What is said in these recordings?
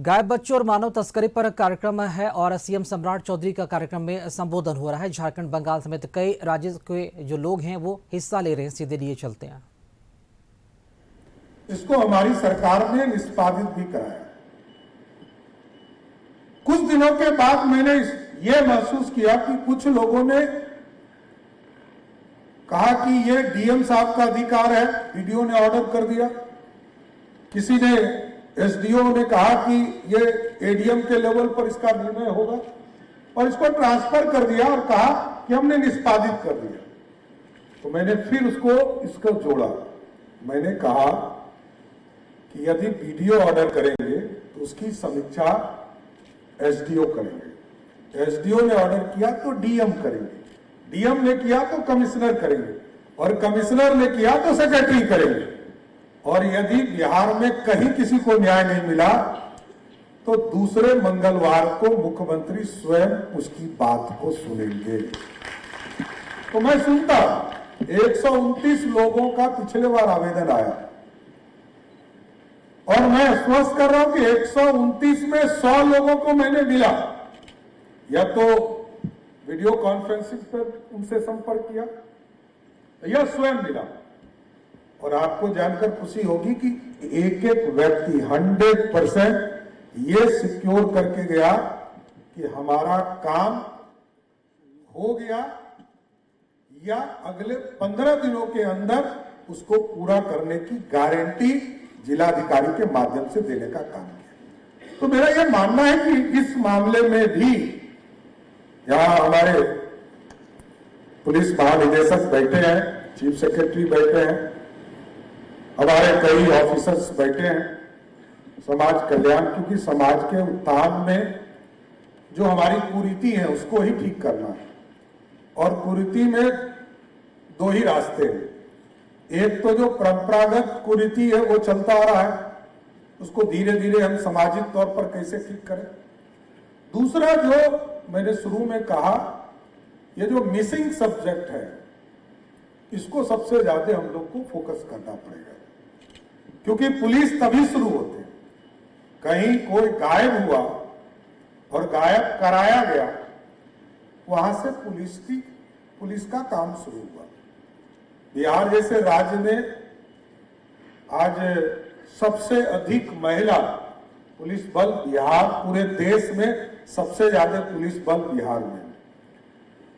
गायब बच्चों और मानव तस्करी पर कार्यक्रम है और सीएम सम्राट चौधरी का कार्यक्रम में संबोधन हो रहा है। झारखंड, बंगाल समेत कई राज्यों के जो लोग हैं वो हिस्सा ले रहे हैं। सीधे लिए चलते हैं। इसको हमारी सरकार ने निष्पादित भी कराया। कुछ दिनों के बाद मैंने ये महसूस किया कि कुछ लोगों ने कहा कि ये डीएम साहब का अधिकार है, वीडियो ने ऑर्डर कर दिया। किसी ने एसडीओ ने कहा कि ये एडीएम के लेवल पर इसका निर्णय होगा और इसको ट्रांसफर कर दिया और कहा कि हमने निष्पादित कर दिया। तो मैंने फिर इसको जोड़ा। मैंने कहा कि यदि वीडियो ऑर्डर करेंगे तो उसकी समीक्षा एसडीओ करेंगे, एसडीओ ने ऑर्डर किया तो डीएम करेंगे, डीएम ने किया तो कमिश्नर करेंगे और कमिश्नर ने किया तो सेक्रेटरी करेंगे। और यदि बिहार में कहीं किसी को न्याय नहीं मिला तो दूसरे मंगलवार को मुख्यमंत्री स्वयं उसकी बात को सुनेंगे। तो मैं सुनता 129 लोगों का पिछले बार आवेदन आया और मैं आश्वस्त कर रहा हूं कि 129 में 100 लोगों को मैंने मिला, या तो वीडियो कॉन्फ्रेंसिंग पर उनसे संपर्क किया या स्वयं मिला। और आपको जानकर खुशी होगी कि एक एक व्यक्ति 100% ये सिक्योर करके गया कि हमारा काम हो गया या अगले 15 दिनों के अंदर उसको पूरा करने की गारंटी जिलाधिकारी के माध्यम से देने का काम किया। तो मेरा यह मानना है कि इस मामले में भी यहां हमारे पुलिस महानिदेशक बैठे हैं, चीफ सेक्रेटरी बैठे हैं, हमारे कई ऑफिसर्स बैठे हैं, समाज कल्याण, क्योंकि समाज के उत्थान में जो हमारी कुरीति है उसको ही ठीक करना है। और कुरीति में दो ही रास्ते हैं। एक तो जो परंपरागत कुरीति है वो चलता आ रहा है, उसको धीरे धीरे हम सामाजिक तौर पर कैसे ठीक करें। दूसरा जो मैंने शुरू में कहा, ये जो मिसिंग सब्जेक्ट है इसको सबसे ज्यादा हम लोग को फोकस करना पड़ेगा, क्योंकि पुलिस तभी शुरू होते हैं कहीं कोई गायब हुआ और गायब कराया गया, वहां से पुलिस का काम शुरू हुआ। बिहार जैसे राज्य में आज सबसे अधिक महिला पुलिस बल बिहार, पूरे देश में सबसे ज्यादा पुलिस बल बिहार में।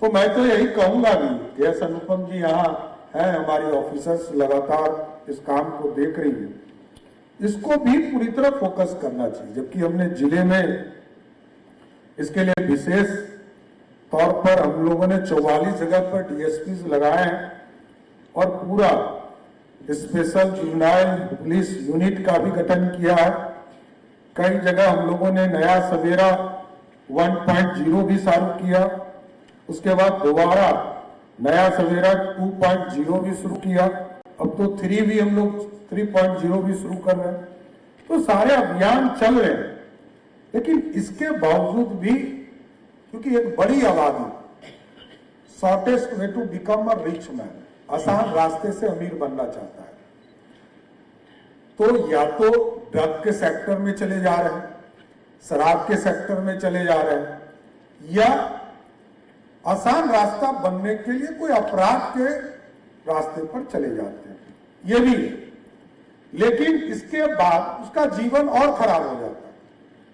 तो मैं तो यही कहूंगा भी कि एस अनुपम जी यहाँ हैं, हमारी ऑफिसर्स लगातार इस काम को देख रही है, इसको भी पूरी तरह फोकस करना चाहिए। जबकि हमने जिले में इसके लिए विशेष तौर पर हम लोगों ने 44 जगह पर डीएसपी लगाए हैं और पूरा स्पेशल जुवेनाइल पुलिस यूनिट का भी गठन किया है। कई जगह हम लोगों ने नया सवेरा 1.0 भी चालू किया, उसके बाद दोबारा नया सवेरा 2.0 भी शुरू किया, अब तो 3 भी हम लोग 3.0 भी शुरू कर रहे हैं। तो सारे अभियान चल रहे हैं, लेकिन इसके बावजूद भी क्योंकि एक बड़ी आबादी, shortest way to become a rich man, आसान रास्ते से अमीर बनना चाहता है, तो या तो ड्रग के सेक्टर में चले जा रहे हैं, शराब के सेक्टर में चले जा रहे हैं, या आसान रास्ता बनने के लिए कोई अपराध के रास्ते पर चले जाते हैं, ये भी। लेकिन इसके बाद उसका जीवन और खराब हो जाता है,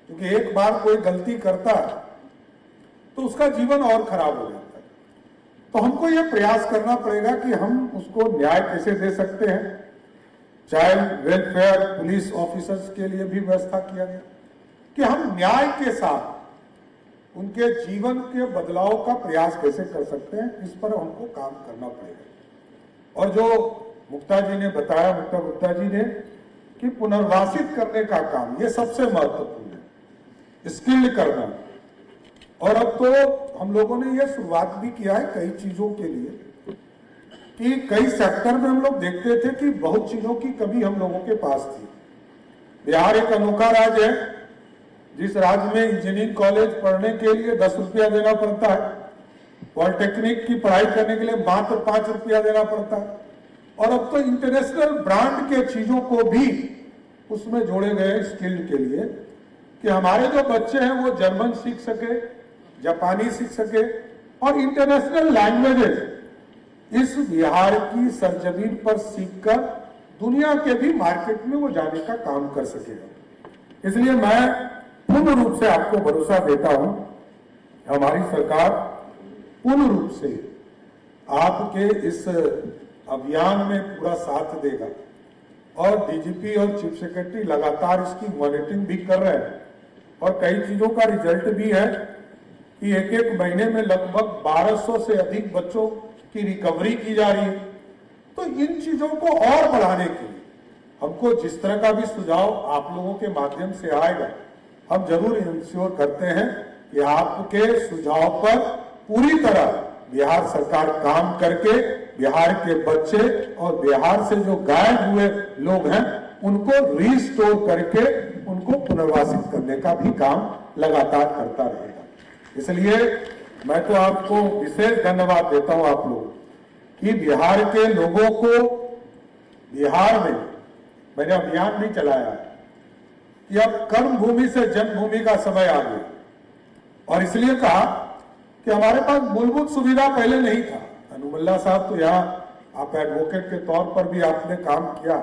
क्योंकि एक बार कोई गलती करता है तो उसका जीवन और खराब हो जाता है। तो हमको यह प्रयास करना पड़ेगा कि हम उसको न्याय कैसे दे सकते हैं। चाइल्ड वेलफेयर पुलिस ऑफिसर्स के लिए भी व्यवस्था किया गया कि हम न्याय के साथ उनके जीवन के बदलाव का प्रयास कैसे कर सकते हैं, इस पर हमको काम करना पड़ेगा। और जो मुक्ता जी ने बताया, मुक्ता गुप्ता जी ने, कि पुनर्वासित करने का काम ये सबसे महत्वपूर्ण है, स्किल्ड करना। और अब तो हम लोगों ने ये शुरुआत भी किया है कई चीजों के लिए कि कई सेक्टर में हम लोग देखते थे कि बहुत चीजों की कमी हम लोगों के पास थी। बिहार एक अनोखा राज्य है, जिस राज्य में इंजीनियरिंग कॉलेज पढ़ने के लिए 10 रुपया देना पड़ता है, पॉलिटेक्निक की पढ़ाई करने के लिए मात्र 5 रुपया देना पड़ता है, और अब तो इंटरनेशनल ब्रांड के चीजों को भी उसमें जोड़े गए स्किल के लिए। कि हमारे जो बच्चे हैं वो जर्मन सीख सके, जापानी सीख सके और इंटरनेशनल लैंग्वेजेस इस बिहार की सरजमीन पर सीखकर दुनिया के भी मार्केट में वो जाने का काम कर सकेगा। इसलिए मैं पूर्ण रूप से आपको भरोसा देता हूं, हमारी सरकार पूर्ण रूप से आपके इस अभियान में पूरा साथ देगा और डीजीपी और चीफ सेक्रेटरी लगातार इसकी मॉनिटरिंग भी कर रहे हैं और कई चीजों का रिजल्ट भी है कि एक एक महीने में लगभग 1200 से अधिक बच्चों की रिकवरी की जा रही है। तो इन चीजों को और बढ़ाने के लिए हमको जिस तरह का भी सुझाव आप लोगों के माध्यम से आएगा, हम जरूर इंश्योर करते हैं कि आपके सुझाव पर पूरी तरह बिहार सरकार काम करके बिहार के बच्चे और बिहार से जो गायब हुए लोग हैं उनको रिस्टोर करके उनको पुनर्वासित करने का भी काम लगातार करता रहेगा। इसलिए मैं तो आपको विशेष धन्यवाद देता हूं आप लोग कि बिहार के लोगों को बिहार में मैंने अभियान नहीं चलाया है कि अब कर्म भूमि से जन्मभूमि का समय आ गया और इसलिए कहा कि हमारे पास मूलभूत सुविधा पहले नहीं था। अनुमल्ला साहब तो यहाँ आप एडवोकेट के तौर पर भी आपने काम किया,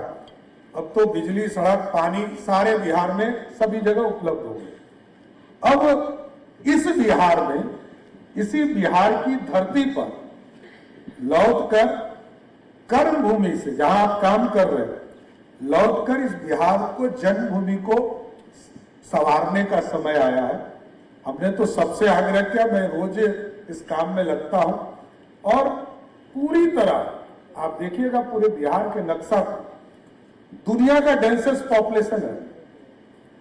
अब तो बिजली, सड़क, पानी सारे बिहार में सभी जगह उपलब्ध हो गए। अब इस बिहार में, इसी बिहार की धरती पर लौटकर कर्म भूमि से जहां आप काम कर रहे हैं, लौटकर इस बिहार को जन्मभूमि को संवारने का समय आया है। हमने तो सबसे आग्रह किया, मैं रोज इस काम में लगता हूं और पूरी तरह आप देखिएगा पूरे बिहार के नक्शा पर दुनिया का डेंसेस्ट पॉपुलेशन है।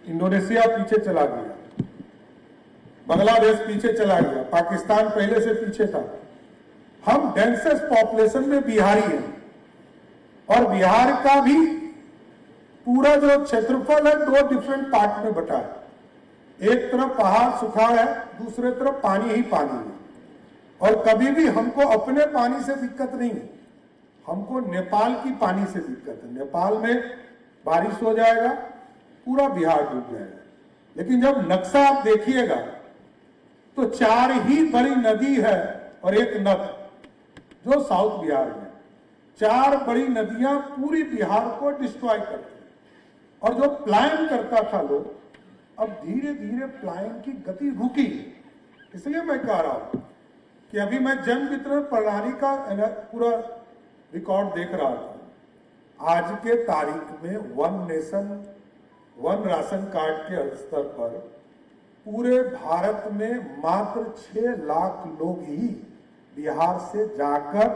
इंडोनेशिया पीछे चला गया, बांग्लादेश पीछे चला गया, पाकिस्तान पहले से पीछे था। हम डेंसेस्ट पॉपुलेशन में बिहारी हैं और बिहार का भी पूरा जो क्षेत्रफल है 2 डिफरेंट पार्ट में बटा है। एक तरफ पहाड़ सुखाड़ है, दूसरे तरफ पानी ही पानी है और कभी भी हमको अपने पानी से दिक्कत नहीं है, हमको नेपाल की पानी से दिक्कत है। नेपाल में बारिश हो जाएगा, पूरा बिहार डूब जाएगा। लेकिन जब नक्शा आप देखिएगा तो 4 ही बड़ी नदी है और एक नद जो साउथ बिहार में, 4 बड़ी नदियां पूरी बिहार को डिस्ट्रॉय करती हैं। और जो प्लान करता था लोग, अब धीरे धीरे प्लान की गति रुकी। इसलिए मैं कह रहा हूं कि अभी मैं जन वितरण प्रणाली का पूरा रिकॉर्ड देख रहा था। आज के तारीख में 1 नेशन 1 राशन कार्ड के स्तर पर पूरे भारत में मात्र 6 लाख लोग ही बिहार से जाकर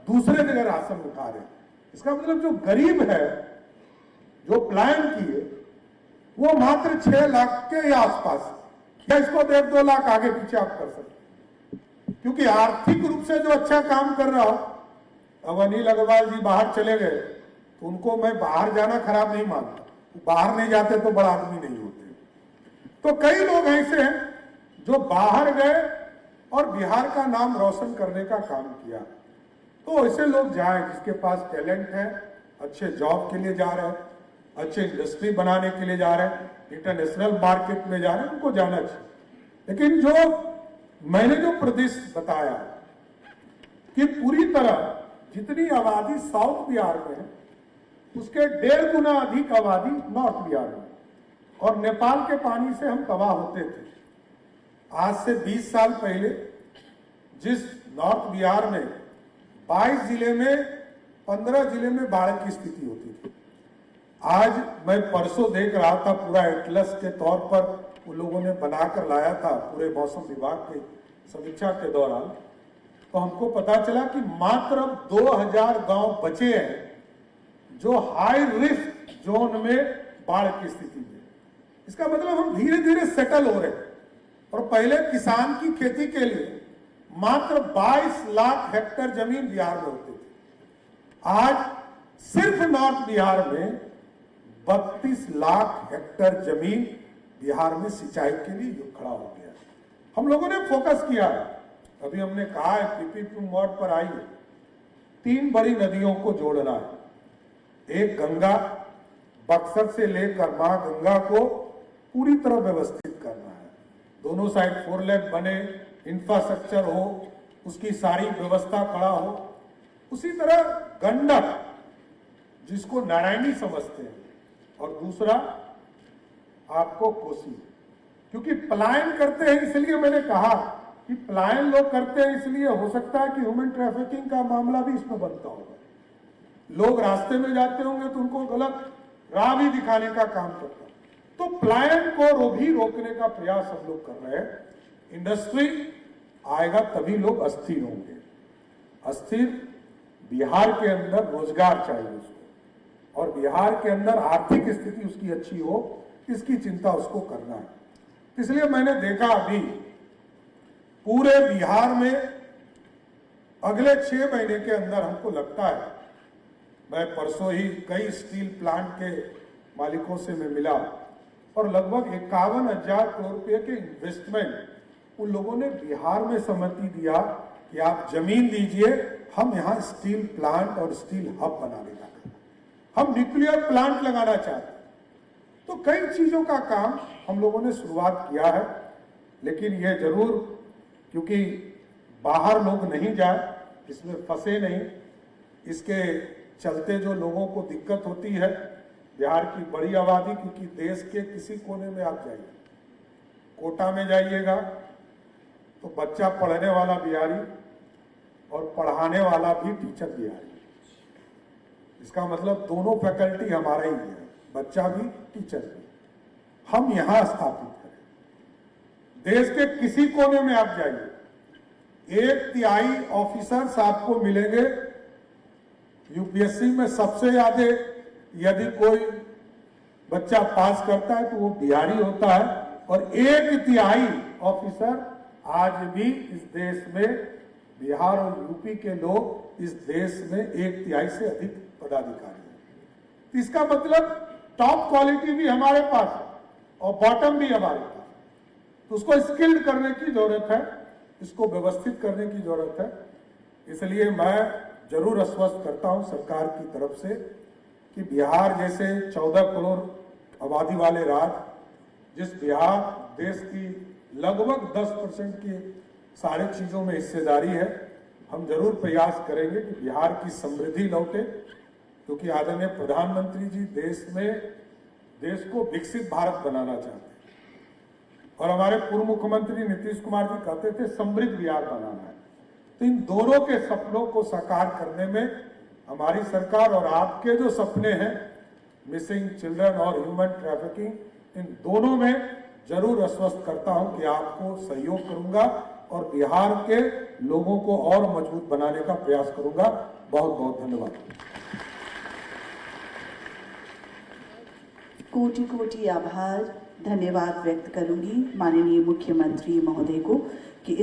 दूसरे जगह राशन उठा रहे हैं। इसका मतलब जो गरीब है, जो प्लान किए, वो मात्र 6 लाख के आसपास, या इसको 1.5-2 लाख आगे पीछे आप कर सकते, क्योंकि आर्थिक रूप से जो अच्छा काम कर रहा हो। अब अनिल अग्रवाल जी बाहर चले गए तो उनको मैं बाहर जाना खराब नहीं मानता, बाहर नहीं जाते तो बड़ा आदमी नहीं होते। तो कई लोग ऐसे हैं जो बाहर गए और बिहार का नाम रोशन करने का काम किया। तो ऐसे लोग जाएं जिसके पास टैलेंट है, अच्छे जॉब के लिए जा रहे हैं, अच्छे इंडस्ट्री बनाने के लिए जा रहे हैं, इंटरनेशनल मार्केट में जा रहे हैं, उनको जाना चाहिए। लेकिन जो मैंने जो प्रदेश बताया कि पूरी तरह जितनी आबादी साउथ बिहार में है, उसके 1.5 गुना अधिक आबादी नॉर्थ बिहार में, और नेपाल के पानी से हम तबाह होते थे। आज से 20 साल पहले जिस नॉर्थ बिहार में 22 जिले में 15 जिले में बाढ़ की स्थिति होती थी, आज मैं परसों देख रहा था, पूरा एटलस के तौर पर वो लोगों ने बनाकर लाया था पूरे मौसम विभाग के समीक्षा के दौरान, तो हमको पता चला कि मात्र अब 2000 गांव बचे हैं जो हाई रिस्क जोन में बाढ़ की स्थिति में। इसका मतलब हम धीरे धीरे सेटल हो रहे हैं। और पहले किसान की खेती के लिए मात्र 22 लाख हेक्टेयर जमीन बिहार में होती थी, आज सिर्फ नॉर्थ बिहार में 32 लाख हेक्टेयर जमीन बिहार में सिंचाई के लिए खड़ा हो गया। हम लोगों ने फोकस किया है, अभी हमने कहा है पीपीपी मोड पर आई है, 3 बड़ी नदियों को जोड़ना है। एक गंगा, बक्सर से लेकर मां गंगा को पूरी तरह व्यवस्थित करना है। दोनों साइड 4 लेन बने, इंफ्रास्ट्रक्चर हो, उसकी सारी व्यवस्था खड़ा हो। उसी तरह गंडक, जिसको नारायणी समझते हैं, और दूसरा आपको कोसी, क्योंकि पलायन करते हैं, इसलिए मैंने कहा कि पलायन लोग करते हैं, इसलिए हो सकता है कि ह्यूमन ट्रैफिकिंग का मामला भी इसमें बनता होगा। लोग रास्ते में जाते होंगे तो उनको गलत राह भी दिखाने का काम करता है। तो पलायन को भी रोकने का प्रयास हम लोग कर रहे हैं। इंडस्ट्री आएगा तभी लोग अस्थिर होंगे। अस्थिर बिहार के अंदर रोजगार चाहिए उसको, और बिहार के अंदर आर्थिक स्थिति उसकी अच्छी हो, इसकी चिंता उसको करना है। इसलिए मैंने देखा अभी पूरे बिहार में अगले 6 महीने के अंदर, हमको लगता है, मैं परसों ही कई स्टील प्लांट के मालिकों से मैं मिला, और लगभग 51,000 करोड़ रुपए के इन्वेस्टमेंट उन लोगों ने बिहार में सहमति दिया कि आप जमीन दीजिए, हम यहां स्टील प्लांट और स्टील हब बनाने का, हम न्यूक्लियर प्लांट लगाना चाहते हैं। तो कई चीजों का काम हम लोगों ने शुरुआत किया है, लेकिन यह जरूर, क्योंकि बाहर लोग नहीं जाए, इसमें फंसे नहीं, इसके चलते जो लोगों को दिक्कत होती है, बिहार की बड़ी आबादी, क्योंकि देश के किसी कोने में आप जाइए, कोटा में जाइएगा तो बच्चा पढ़ने वाला बिहारी और पढ़ाने वाला भी टीचर बिहारी। इसका मतलब दोनों फैकल्टी हमारा ही है, बच्चा भी टीचर भी। हम यहां स्थापित करें। देश के किसी कोने में आप जाइए, 1/3 ऑफिसर्स आपको मिलेंगे। यूपीएससी में सबसे ज्यादा यदि कोई बच्चा पास करता है तो वो बिहारी होता है, और 1/3 ऑफिसर आज भी इस देश में, बिहार और यूपी के लोग इस देश में 1/3 से अधिक पदाधिकारी हैं। इसका मतलब टॉप क्वालिटी भी हमारे पास है और बॉटम भी हमारे पास। तो उसको स्किल्ड करने की जरूरत है, इसको व्यवस्थित करने की जरूरत है। इसलिए मैं जरूर आश्वस्त करता हूं सरकार की तरफ से कि बिहार जैसे 14 करोड़ आबादी वाले राज्य, जिस बिहार देश की लगभग 10% की सारी चीजों में हिस्सेदारी है, हम जरूर प्रयास करेंगे कि बिहार की समृद्धि लौटे, क्योंकि आदरणीय प्रधानमंत्री जी देश को विकसित भारत बनाना चाहते हैं, और हमारे पूर्व मुख्यमंत्री नीतीश कुमार जी कहते थे समृद्ध बिहार बनाना है। तो इन दोनों के सपनों को साकार करने में हमारी सरकार और आपके जो सपने हैं, मिसिंग चिल्ड्रन और ह्यूमन ट्रैफिकिंग, इन दोनों में जरूर आश्वस्त करता हूं कि आपको सहयोग करूंगा और बिहार के लोगों को और मजबूत बनाने का प्रयास करूंगा। बहुत बहुत धन्यवाद। कोटि कोटि आभार, धन्यवाद व्यक्त करूंगी माननीय मुख्यमंत्री महोदय को कि